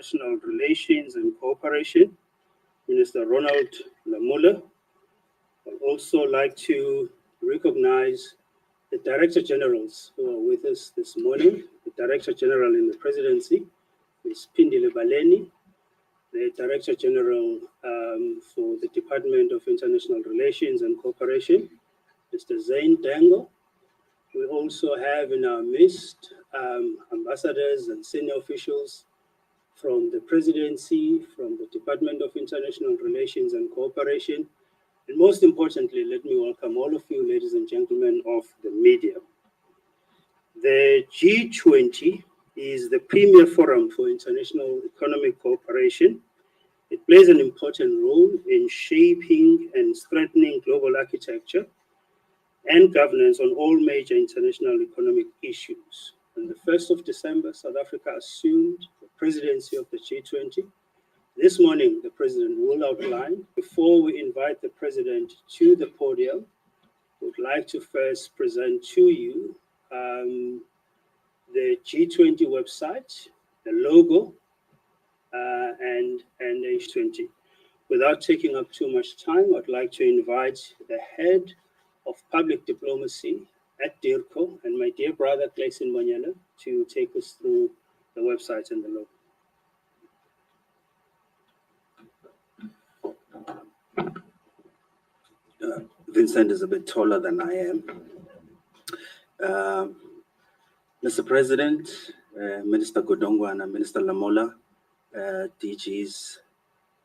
International Relations and Cooperation, Minister Ronald Lamola. I'd also like to recognize the Director Generals who are with us this morning. The Director General in the Presidency is Pindile Baleni, the Director General for the Department of International Relations and Cooperation, Mr. Zain Dango. We also have in our midst ambassadors and senior officials from the Presidency, from the Department of International Relations and Cooperation, and most importantly, let me welcome all of you, ladies and gentlemen of the media. The G20 is the premier forum for international economic cooperation. It plays an important role in shaping and strengthening global architecture and governance on all major international economic issues. On the 1st of December, South Africa assumed the presidency of the G20. This morning, the president will outline. Before we invite the president to the podium, we would like to first present to you the G20 website, the logo, and the G20. Without taking up too much time, I'd like to invite the head of public diplomacy at DIRCO and my dear brother Clayson Monyela to take us through the website and the logo. Vincent is a bit taller than I am. Mr. President, Minister Godongwana, Minister Lamola, DGs,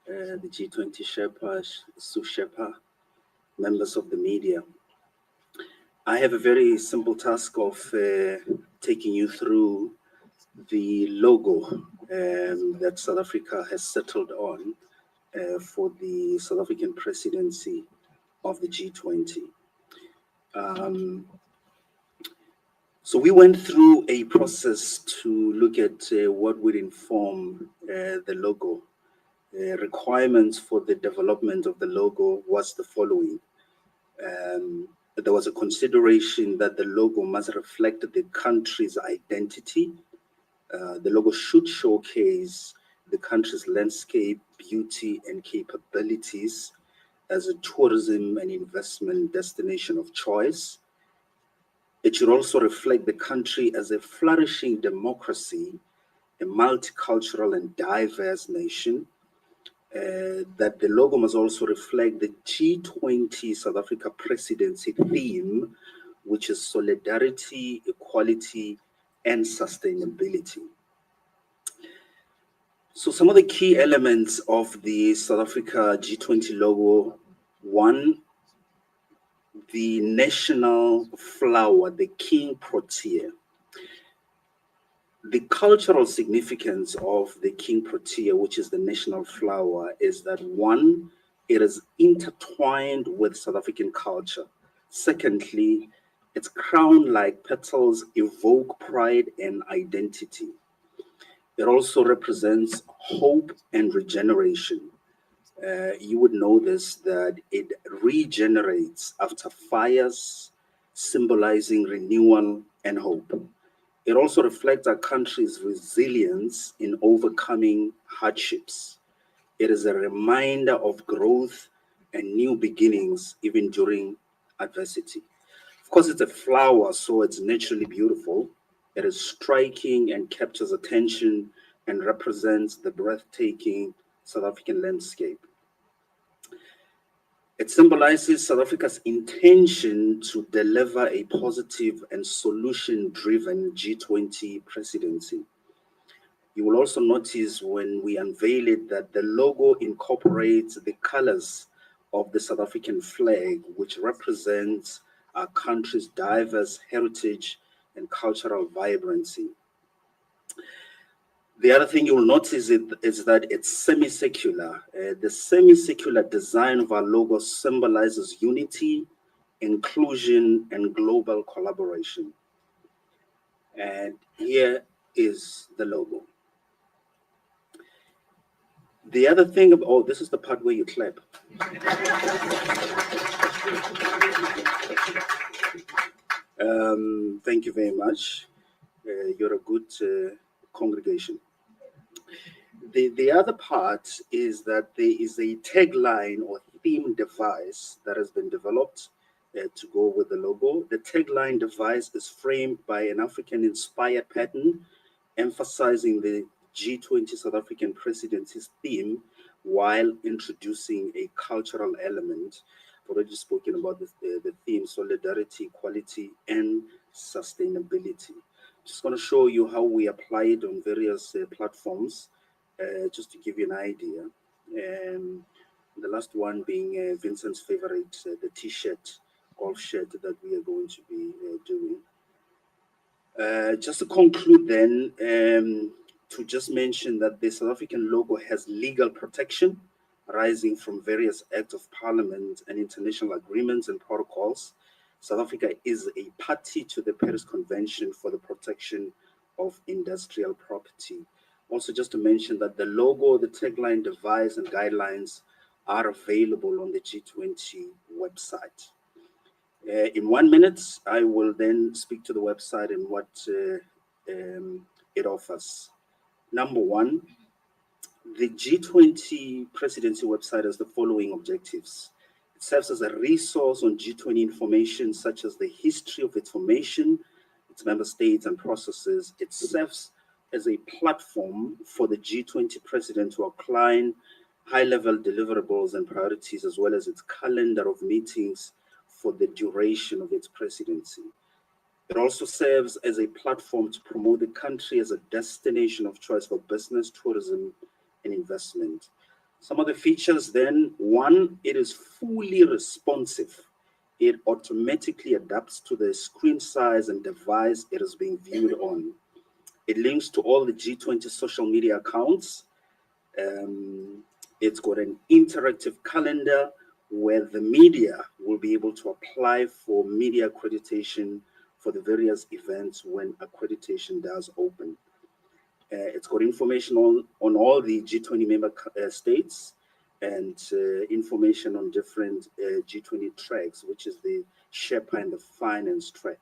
the G20 Sherpa, Sue Sherpa, members of the media. I have a very simple task of taking you through the logo that South Africa has settled on for the South African presidency of the G20. So we went through a process to look at what would inform the logo. Requirements for the development of the logo was the following. There was a consideration that the logo must reflect the country's identity. The logo should showcase the country's landscape, beauty, and capabilities as a tourism and investment destination of choice. It should also reflect the country as a flourishing democracy, a multicultural and diverse nation. That the logo must also reflect the G20 South Africa presidency theme, which is solidarity, equality, and sustainability. So some of the key elements of the South Africa G20 logo: one, the national flower, the king protea. The cultural significance of the king protea, which is the national flower, is that one, it is intertwined with South African culture. Secondly, its crown-like petals evoke pride and identity. It also represents hope and regeneration. You would notice that it regenerates after fires, symbolizing renewal and hope. It also reflects our country's resilience in overcoming hardships. It is a reminder of growth and new beginnings, even during adversity. Of course, it's a flower, so it's naturally beautiful. It is striking and captures attention and represents the breathtaking South African landscape. It symbolizes South Africa's intention to deliver a positive and solution-driven G20 presidency. You will also notice when we unveil it that the logo incorporates the colors of the South African flag, which represents our country's diverse heritage and cultural vibrancy. The other thing you'll notice is that it's semicircular. The semicircular design of our logo symbolizes unity, inclusion, and global collaboration. And here is the logo. The other thing about, oh, this is the part where you clap. Thank you very much. You're a good congregation. the other part is that there is a tagline or theme device that has been developed to go with the logo. The tagline device is framed by an African inspired pattern emphasizing the G20 South African presidency's theme while introducing a cultural element. I've already spoken about the theme solidarity, equality, and sustainability. Just going to show you how we apply it on various platforms, just to give you an idea. The last one being Vincent's favorite, the T-shirt, golf shirt that we are going to be doing. Just to conclude, then, to just mention that the South African logo has legal protection arising from various acts of parliament and international agreements and protocols. South Africa is a party to the Paris Convention for the Protection of Industrial Property. Also, just to mention that the logo, the tagline device, and guidelines are available on the G20 website. In 1 minute, I will then speak to the website and what it offers. Number one, the G20 Presidency website has the following objectives. It serves as a resource on G20 information, such as the history of its formation, its member states and processes. It serves as a platform for the G20 president to outline high-level deliverables and priorities, as well as its calendar of meetings for the duration of its presidency. It also serves as a platform to promote the country as a destination of choice for business, tourism, and investment. Some of the features then, one, it is fully responsive. It automatically adapts to the screen size and device it is being viewed on. It links to all the G20 social media accounts. It's got an interactive calendar where the media will be able to apply for media accreditation for the various events when accreditation does open. It's got information on all the G20 member states and information on different G20 tracks, which is the Sherpa and the finance track.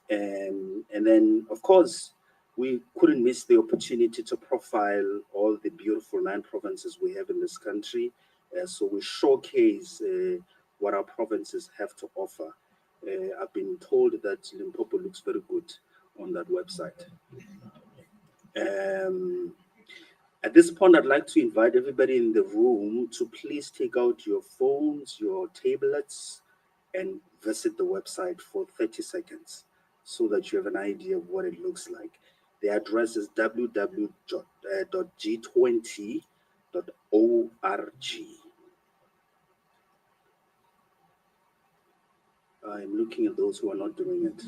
And then, of course, we couldn't miss the opportunity to profile all the beautiful 9 provinces we have in this country. So we showcase what our provinces have to offer. I've been told that Limpopo looks very good on that website. At this point, I'd like to invite everybody in the room to please take out your phones, your tablets, and visit the website for 30 seconds so that you have an idea of what it looks like. The address is www.g20.org. I'm looking at those who are not doing it.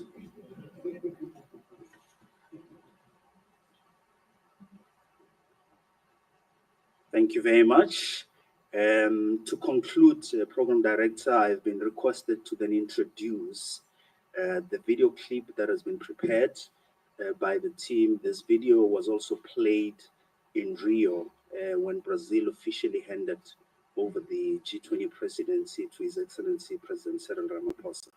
Thank you very much. To conclude, Program Director, I've been requested to then introduce the video clip that has been prepared by the team. This video was also played in Rio when Brazil officially handed over the G20 presidency to His Excellency President Cyril Ramaphosa.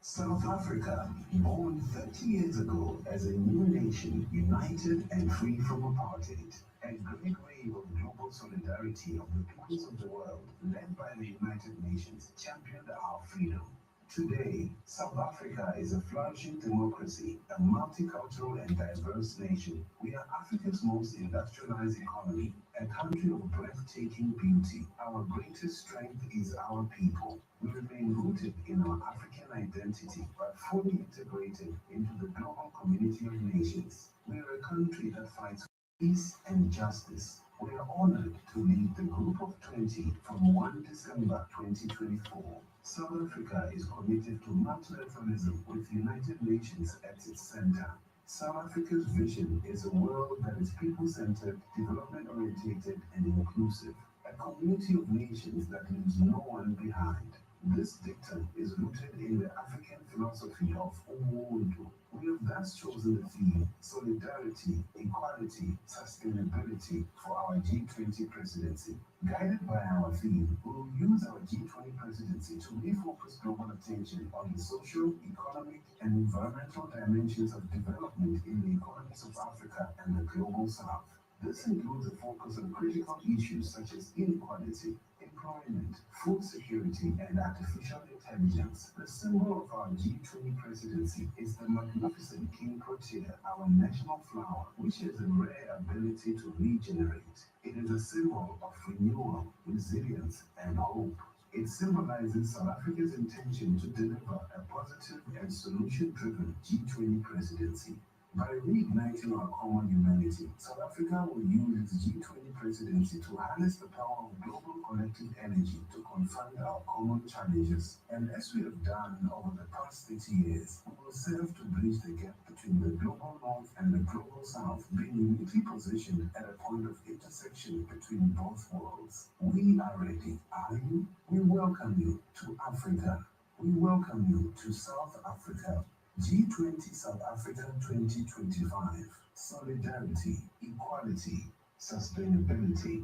South Africa, born 30 years ago as a new nation, united and free from apartheid. A great wave of global solidarity of the peoples of the world, led by the United Nations, championed our freedom. Today, South Africa is a flourishing democracy, a multicultural and diverse nation. We are Africa's most industrialized economy, a country of breathtaking beauty. Our greatest strength is our people. We remain rooted in our African identity, but fully integrated into the global community of nations. We are a country that fights for peace and justice. We are honored to lead the Group of 20 from 1 December 2024. South Africa is committed to multilateralism with the United Nations at its center. South Africa's vision is a world that is people-centered, development-oriented, and inclusive. A community of nations that leaves no one behind. This dictum is rooted in the African philosophy of Ubuntu. We have thus chosen the theme Solidarity, Equality, Sustainability for our G20 presidency. Guided by our theme, we will use our G20 presidency to refocus global attention on the social, economic, and environmental dimensions of development in the economies of Africa and the global south. This includes a focus on critical issues such as inequality, employment, food security, and artificial intelligence. The symbol of our G20 presidency is the magnificent king protea, our national flower, which has a rare ability to regenerate. It is a symbol of renewal, resilience, and hope. It symbolizes South Africa's intention to deliver a positive and solution-driven G20 presidency. By reigniting our common humanity, South Africa will use its G20 presidency to harness the power of global collective energy to confront our common challenges. And as we have done over the past 30 years, we will serve to bridge the gap between the global north and the global south, being uniquely positioned at a point of intersection between both worlds. We are ready. Are you? We welcome you to Africa. We welcome you to South Africa. G20 South Africa 2025. Solidarity, equality, sustainability.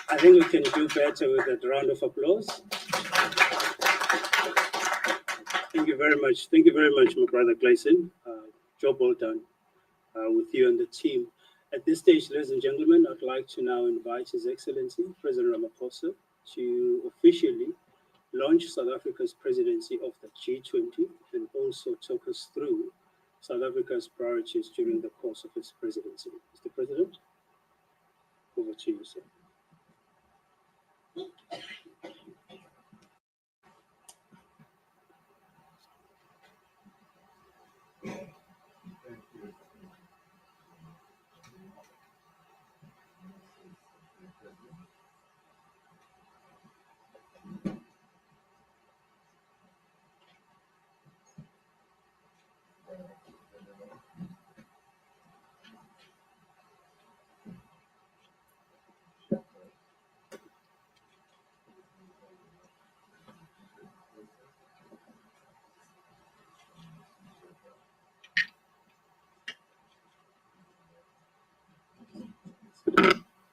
I think we can do better with that round of applause. Thank you very much. Thank you very much, my brother Clayson. Job well done with you and the team. At this stage, ladies and gentlemen, I'd like to now invite His Excellency, President Ramaphosa, to officially launch South Africa's presidency of the G20 and also talk us through South Africa's priorities during the course of its presidency. Mr. President, over to you, sir.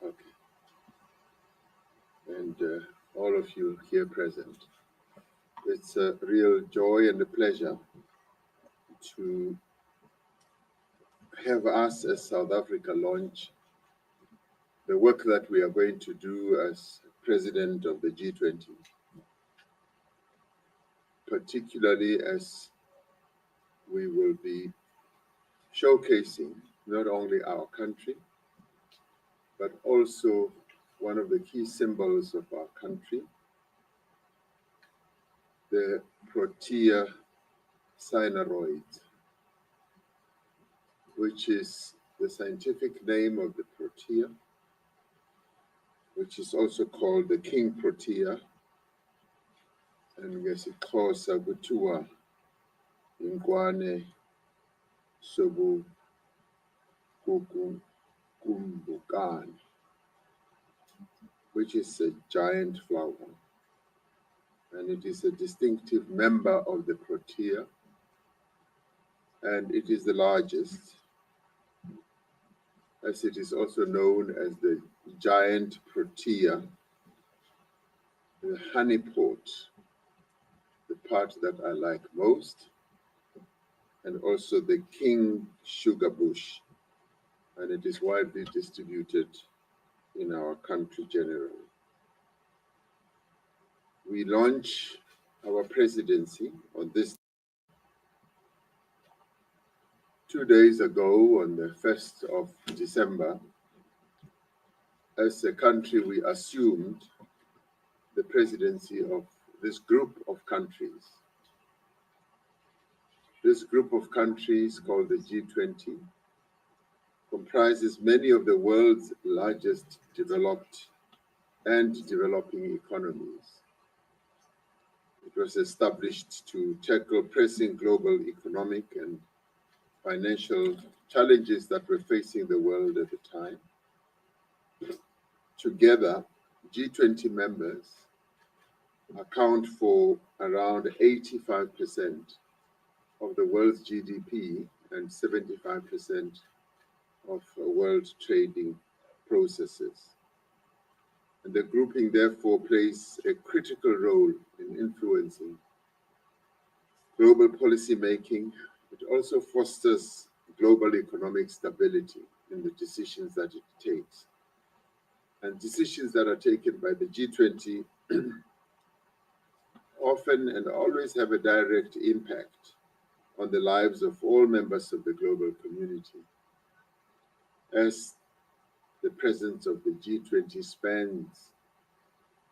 Okay. And all of you here present, it's a real joy and a pleasure to have us as South Africa launch the work that we are going to do as president of the G20, particularly as we will be showcasing not only our country, but also one of the key symbols of our country, the Protea cynaroid, which is the scientific name of the protea, which is also called the king protea, and ngesikhosa kuthiwa ingwane sobu kumbukani, which is a giant flower, and it is a distinctive member of the protea, and it is the largest, as it is also known as the giant protea, the honey pot, the part that I like most, and also the king sugar bush, and it is widely distributed in our country generally. We launch our presidency on this 2 days ago, on the 1st of December. As a country, we assumed the presidency of this group of countries. This group of countries, called the G20, comprises many of the world's largest developed and developing economies. It was established to tackle pressing global economic and financial challenges that were facing the world at the time. Together, G20 members account for around 85% of the world's GDP and 75% of world trading processes. And the grouping therefore plays a critical role in influencing global policy making. It also fosters global economic stability in the decisions that it takes. And decisions that are taken by the G20 often and always have a direct impact on the lives of all members of the global community, as the presence of the G20 spans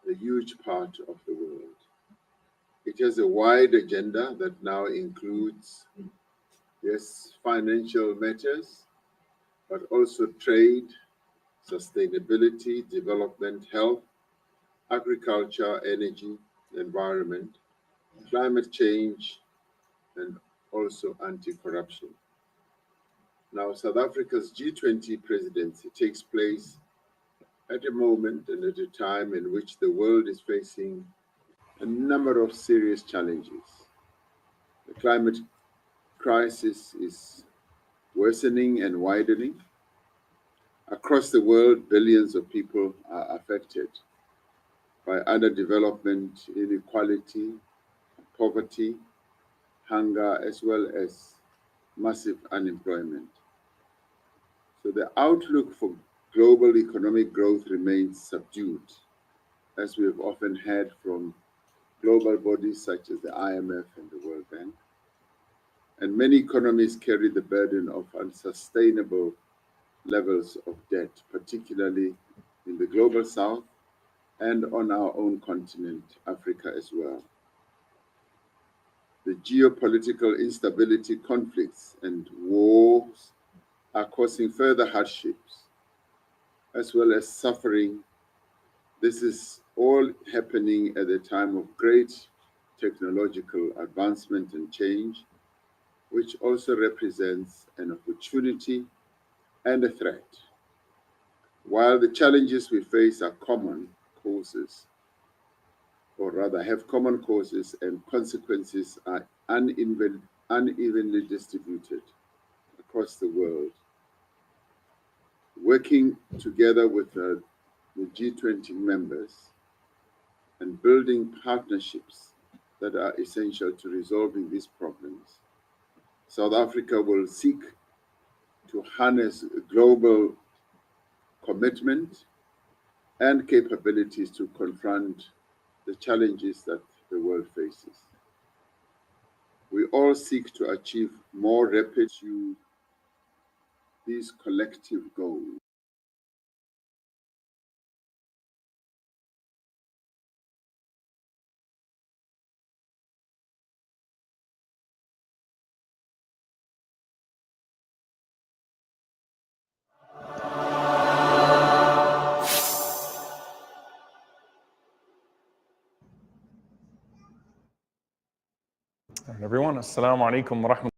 a huge part of the world. It has a wide agenda that now includes, yes, financial matters, but also trade, sustainability, development, health, agriculture, energy, environment, climate change, and also anti-corruption. Now, South Africa's G20 presidency takes place at a moment and at a time in which the world is facing a number of serious challenges. The climate crisis is worsening and widening. Across the world, billions of people are affected by underdevelopment, inequality, poverty, hunger, as well as massive unemployment. So the outlook for global economic growth remains subdued, as we have often heard from global bodies such as the IMF and the World Bank. And many economies carry the burden of unsustainable levels of debt, particularly in the global south and on our own continent, Africa as well. The geopolitical instability, conflicts, and wars are causing further hardships, as well as suffering. This is all happening at a time of great technological advancement and change, which also represents an opportunity and a threat. While the challenges we face are common causes, or rather have common causes, and consequences are unevenly distributed across the world, working together with the G20 members and building partnerships that are essential to resolving these problems, South Africa will seek to harness global commitment and capabilities to confront the challenges that the world faces. We all seek to achieve more rapid to these collective goals. Everyone, assalamu alaikum wa rahmatullahi.